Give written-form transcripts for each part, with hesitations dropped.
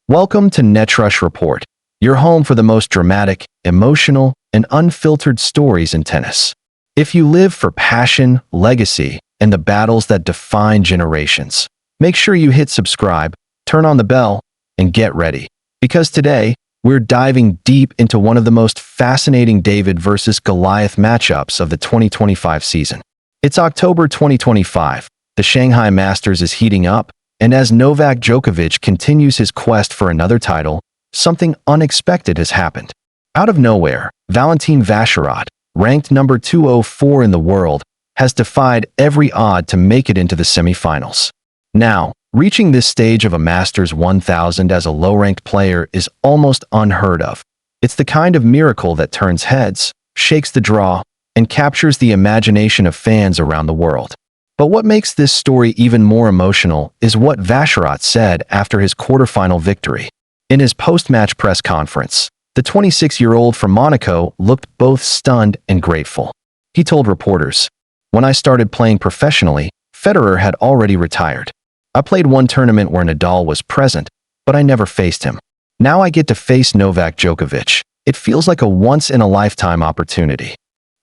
Welcome to Netrush Report, your home for the most dramatic, emotional, and unfiltered stories in tennis. If you live for passion, legacy, and the battles that define generations, make sure you hit subscribe, turn on the bell, and get ready. Because today, we're diving deep into one of the most fascinating David versus Goliath matchups of the 2025 season. It's October 2025, the Shanghai Masters is heating up, and as Novak Djokovic continues his quest for another title, something unexpected has happened. Out of nowhere, Valentin Vacherot, ranked number 204 in the world, has defied every odd to make it into the semifinals. Now, reaching this stage of a Masters 1000 as a low-ranked player is almost unheard of. It's the kind of miracle that turns heads, shakes the draw, and captures the imagination of fans around the world. But what makes this story even more emotional is what Vacherot said after his quarterfinal victory. In his post-match press conference, the 26-year-old from Monaco looked both stunned and grateful. He told reporters, "When I started playing professionally, Federer had already retired. I played one tournament where Nadal was present, but I never faced him. Now I get to face Novak Djokovic. It feels like a once-in-a-lifetime opportunity."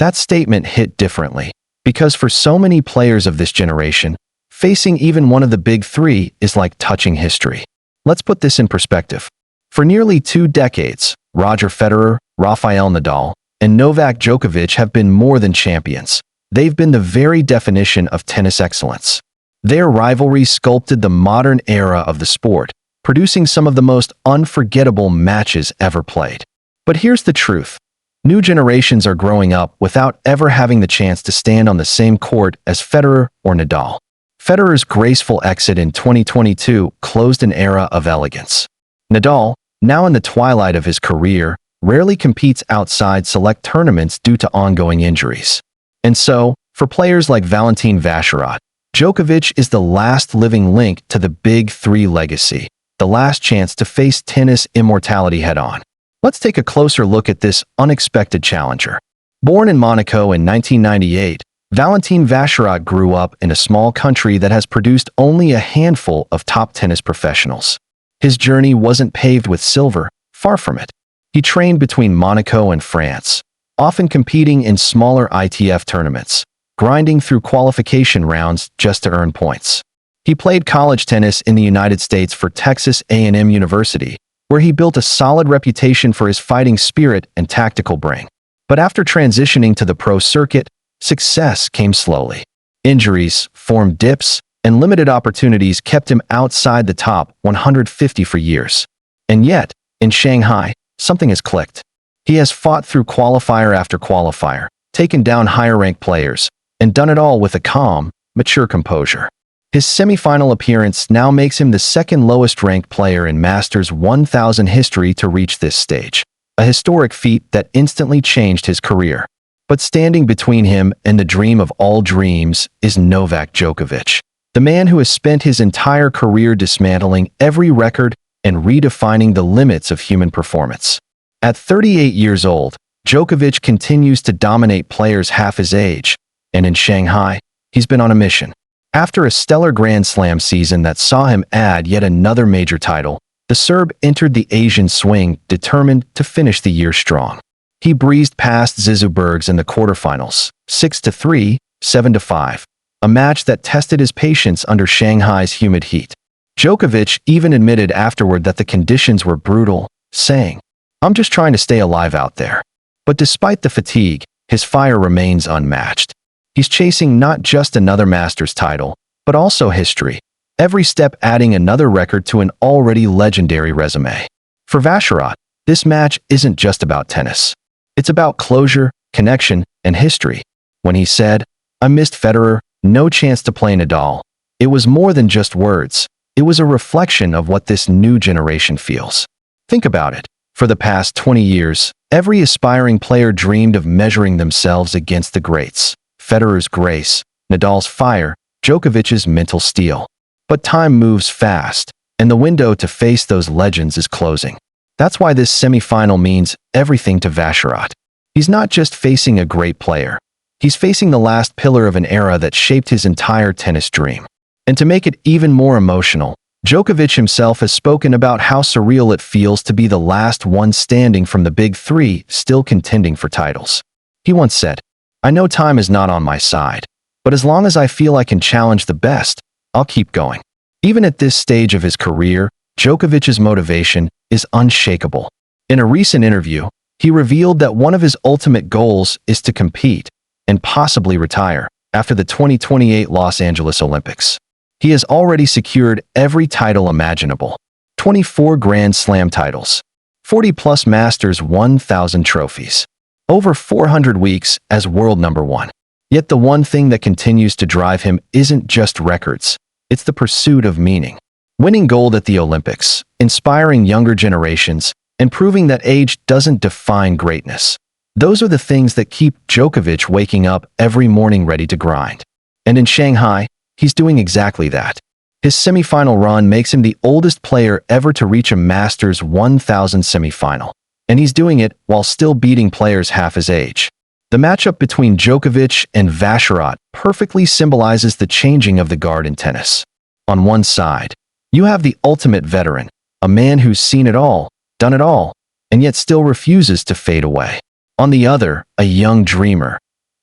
That statement hit differently, because for so many players of this generation, facing even one of the big three is like touching history. Let's put this in perspective. For nearly 2 decades, Roger Federer, Rafael Nadal, and Novak Djokovic have been more than champions. They've been the very definition of tennis excellence. Their rivalry sculpted the modern era of the sport, producing some of the most unforgettable matches ever played. But here's the truth. New generations are growing up without ever having the chance to stand on the same court as Federer or Nadal. Federer's graceful exit in 2022 closed an era of elegance. Nadal, now in the twilight of his career, rarely competes outside select tournaments due to ongoing injuries. And so, for players like Valentin Vacherot, Djokovic is the last living link to the Big Three legacy, the last chance to face tennis immortality head-on. Let's take a closer look at this unexpected challenger. Born in Monaco in 1998, Valentin Vacherot grew up in a small country that has produced only a handful of top tennis professionals. His journey wasn't paved with silver, far from it. He trained between Monaco and France, often competing in smaller ITF tournaments, grinding through qualification rounds just to earn points. He played college tennis in the United States for Texas A&M University, where he built a solid reputation for his fighting spirit and tactical brain. But after transitioning to the pro circuit, success came slowly. Injuries, form dips, and limited opportunities kept him outside the top 150 for years. And yet, in Shanghai, something has clicked. He has fought through qualifier after qualifier, taken down higher-ranked players, and done it all with a calm, mature composure. His semifinal appearance now makes him the second lowest-ranked player in Masters 1000 history to reach this stage, a historic feat that instantly changed his career. But standing between him and the dream of all dreams is Novak Djokovic, the man who has spent his entire career dismantling every record and redefining the limits of human performance. At 38 years old, Djokovic continues to dominate players half his age, and in Shanghai, he's been on a mission. After a stellar Grand Slam season that saw him add yet another major title, the Serb entered the Asian swing determined to finish the year strong. He breezed past Zizou in the quarterfinals, 6-3, 7-5, a match that tested his patience under Shanghai's humid heat. Djokovic even admitted afterward that the conditions were brutal, saying, "I'm just trying to stay alive out there." But despite the fatigue, his fire remains unmatched. He's chasing not just another Masters title, but also history, every step adding another record to an already legendary resume. For Vacherot, this match isn't just about tennis. It's about closure, connection, and history. When he said, "I missed Federer, no chance to play Nadal," it was more than just words. It was a reflection of what this new generation feels. Think about it. For the past 20 years, every aspiring player dreamed of measuring themselves against the greats. Federer's grace, Nadal's fire, Djokovic's mental steel. But time moves fast, and the window to face those legends is closing. That's why this semifinal means everything to Vacherot. He's not just facing a great player. He's facing the last pillar of an era that shaped his entire tennis dream. And to make it even more emotional, Djokovic himself has spoken about how surreal it feels to be the last one standing from the big three still contending for titles. He once said, "I know time is not on my side, but as long as I feel I can challenge the best, I'll keep going." Even at this stage of his career, Djokovic's motivation is unshakable. In a recent interview, he revealed that one of his ultimate goals is to compete and possibly retire after the 2028 Los Angeles Olympics. He has already secured every title imaginable: 24 Grand Slam titles, 40-plus Masters 1,000 trophies, over 400 weeks as world number one. Yet the one thing that continues to drive him isn't just records, it's the pursuit of meaning. Winning gold at the Olympics, inspiring younger generations, and proving that age doesn't define greatness. Those are the things that keep Djokovic waking up every morning ready to grind. And in Shanghai, he's doing exactly that. His semifinal run makes him the oldest player ever to reach a Masters 1000 semifinal. And he's doing it while still beating players half his age. The matchup between Djokovic and Vacherot perfectly symbolizes the changing of the guard in tennis. On one side, you have the ultimate veteran, a man who's seen it all, done it all, and yet still refuses to fade away. On the other, a young dreamer,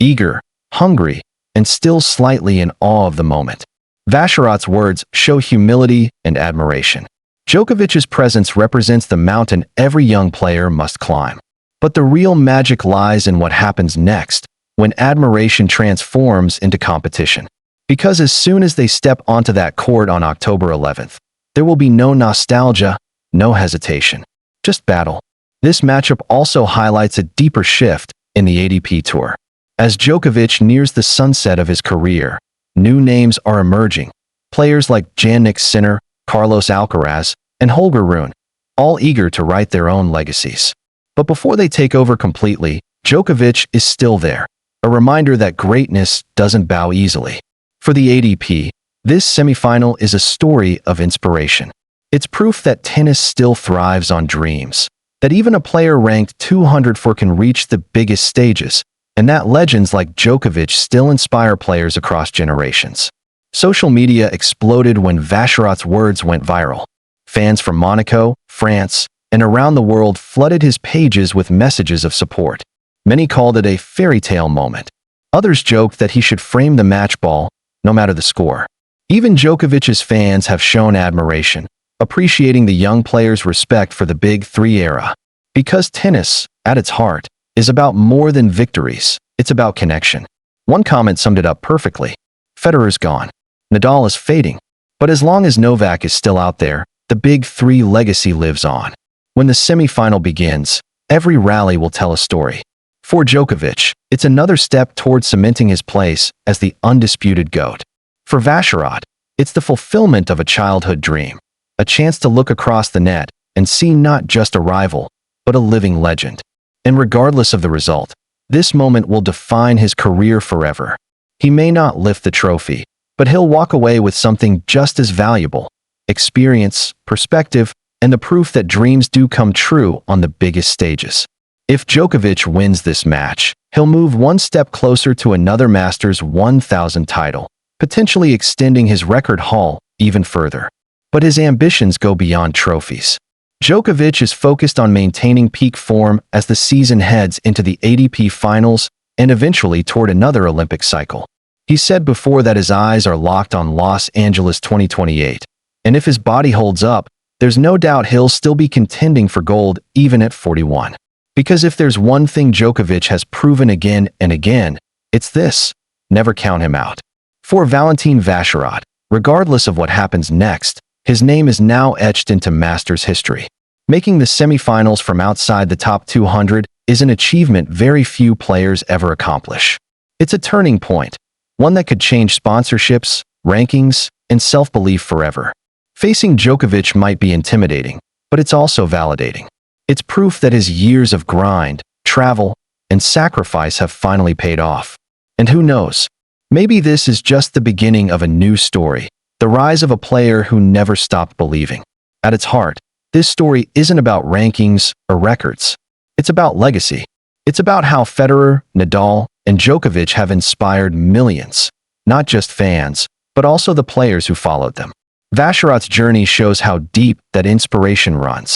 eager, hungry, and still slightly in awe of the moment. Vacherot's words show humility and admiration. Djokovic's presence represents the mountain every young player must climb. But the real magic lies in what happens next, when admiration transforms into competition. Because as soon as they step onto that court on October 11th, there will be no nostalgia, no hesitation, just battle. This matchup also highlights a deeper shift in the ATP Tour. As Djokovic nears the sunset of his career, new names are emerging. Players like Jannik Sinner, Carlos Alcaraz, and Holger Rune, all eager to write their own legacies. But before they take over completely, Djokovic is still there, a reminder that greatness doesn't bow easily. For the ATP, this semifinal is a story of inspiration. It's proof that tennis still thrives on dreams, that even a player ranked 204 can reach the biggest stages, and that legends like Djokovic still inspire players across generations. Social media exploded when Vacherot's words went viral. Fans from Monaco, France, and around the world flooded his pages with messages of support. Many called it a fairy tale moment. Others joked that he should frame the match ball, no matter the score. Even Djokovic's fans have shown admiration, appreciating the young player's respect for the Big Three era. Because tennis, at its heart, is about more than victories, it's about connection. One comment summed it up perfectly. Federer's gone. Nadal is fading. But as long as Novak is still out there, the Big Three legacy lives on. When the semifinal begins, every rally will tell a story. For Djokovic, it's another step towards cementing his place as the undisputed GOAT. For Vacherot, it's the fulfillment of a childhood dream, a chance to look across the net and see not just a rival, but a living legend. And regardless of the result, this moment will define his career forever. He may not lift the trophy, but he'll walk away with something just as valuable: experience, perspective, and the proof that dreams do come true on the biggest stages. If Djokovic wins this match, he'll move one step closer to another Masters 1000 title, potentially extending his record haul even further. But his ambitions go beyond trophies. Djokovic is focused on maintaining peak form as the season heads into the ATP Finals and eventually toward another Olympic cycle. He said before that his eyes are locked on Los Angeles 2028, and if his body holds up, there's no doubt he'll still be contending for gold even at 41. Because if there's one thing Djokovic has proven again and again, it's this: never count him out. For Valentin Vacherot, regardless of what happens next, his name is now etched into Masters history. Making the semifinals from outside the top 200 is an achievement very few players ever accomplish. It's a turning point, one that could change sponsorships, rankings, and self-belief forever. Facing Djokovic might be intimidating, but it's also validating. It's proof that his years of grind, travel, and sacrifice have finally paid off. And who knows? Maybe this is just the beginning of a new story, the rise of a player who never stopped believing. At its heart, this story isn't about rankings or records. It's about legacy. It's about how Federer, Nadal, and Djokovic have inspired millions, not just fans, but also the players who followed them. Vacherot's journey shows how deep that inspiration runs.